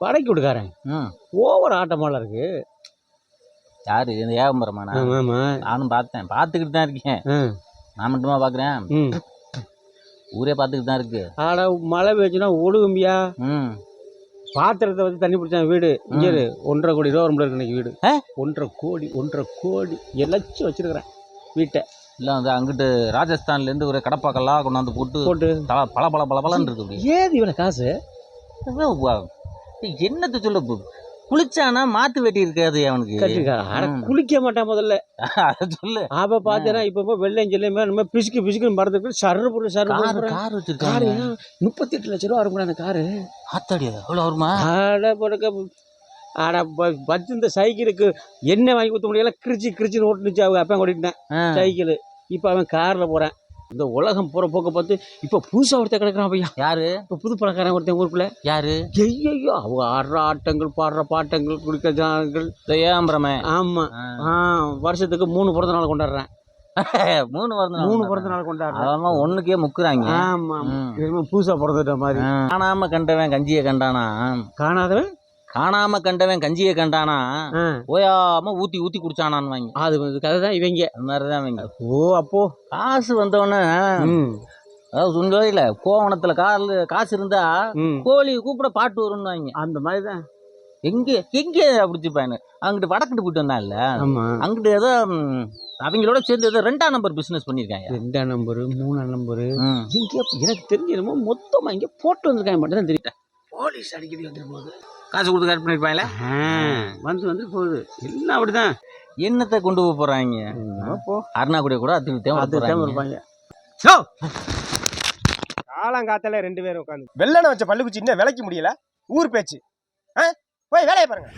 படைக்கு விட்டுக்காரன் ஓவர் ஆட்டமால இருக்கு. யாரு இந்த ஏகம்பரமானா? நானும் பார்த்தேன், பார்த்துக்கிட்டு தான் இருக்கேன். நான் மட்டுமா பார்க்குறேன், ஊரே பார்த்துக்கிட்டு தான் இருக்கு. ஆட மழை பெய்ஞ்சுன்னா ஒழுகும்பியா. பாத்திரத்தை வச்சு தண்ணி பிடிச்சான் வீடு இங்கே 1.5 கோடி ரூபா வரும்ல இருக்கு இன்னைக்கு வீடு. 1.5 கோடி எல்லாம் வச்சிருக்கிறேன் வீட்டை. இல்லை வந்து அங்கிட்டு ராஜஸ்தான்லேருந்து ஒரு கடப்பாக்கெல்லாம் கொண்டாந்து போட்டு பல பல பல பலன்னு இருக்கு. ஏது இவ்வளோ காசு? என்னத்தை சொல்ல, குளிச்சானா மாத்து வெட்டி இருக்காது அவனுக்கு. குளிக்க மாட்டான் முதல்ல, அதை சொல்லு. அப்ப பாத்தீங்கன்னா இப்ப வெள்ளையும் சொல்லியுமே பிசுக்கு மறந்துட்டு சர்ரு கார் வச்சிருக்காரு. 38 லட்சம் ரூபா வரும் அந்த காரு. ஆத்தாடியா அவ்வளோ வருமா? பத்து இந்த சைக்கிளுக்கு என்ன வாங்கி கொடுத்த முடியல, கிரிச்சின்னு ஓட்டுனுச்சு அவங்க அப்பா ஓடிட்டேன் சைக்கிள். இப்ப அவன் கார்ல போறான். இந்த உலகம் போற போக்க பார்த்து இப்ப புதுசா ஒருத்தர் கிடக்குறான் பையா. யாரு? இப்ப புது பணக்காரன் ஒருத்தன் ஊருக்குள்ள. யாரு? ஐயோ அவங்க ஆடுற ஆட்டங்கள், பாடுற பாட்டங்கள், குடிக்கிற ஜானங்கள். ஏகம்பரமே. ஆமா, வருஷத்துக்கு 3 பிறந்த நாள் கொண்டாடுறேன். 3 பிறந்த நாள் கொண்டாடுறேன். அதெல்லாம் ஒண்ணுக்கே முக்குறாங்க. ஆமா, புதுசா பிறந்துட்ட மாதிரி. காணாம கண்டவன் கஞ்சியை கண்டானா, காணாம கண்டவன் கஞ்சியை கண்டானா ஓயாம ஊத்தி குடிச்சானான்னு வாங்கி. அது கதை தான் இவங்க. அந்த மாதிரிதான் இவங்க. ஓ, அப்போ காசு வந்தவொடனே, அதாவது சொன்ன கோவணத்துல காசு இருந்தா கோழி கூப்பிட பாட்டு வரும்னு வாங்க. அந்த மாதிரிதான் எங்க பிடிச்சிப்பானு. அங்கிட்டு வடக்கிட்டு போயிட்டு வந்தான் இல்ல, அங்கிட்டு ஏதோ அவங்களோட சேர்ந்து ஏதோ 2ஆம் நம்பர் பிசினஸ் பண்ணிருக்காங்க. 2ஆம் நம்பர் 3ஆம் நம்பர் எனக்கு தெரிஞ்சு மொத்தமா இங்க போட்டு வந்திருக்காங்க மட்டும் தான் தெரியும். போலீஸ் அடிக்கடி வந்துட்டு போகுது, காசு கொடுத்து கரெக்ட் பண்ணிருப்பாங்களே, வந்து போகுது எல்லாம் அப்படிதான். என்னத்தை கொண்டு போறாங்க? அருணாக்குடிய கூட அத்திருப்பாங்க. காலங்காத்தால 2 பேரும் உட்காந்து வெள்ளனை வச்ச பல்லுக்குச்சி இன்னும் விலைக்க முடியல. ஊர் பேச்சு போய் வேலையை பாருங்க.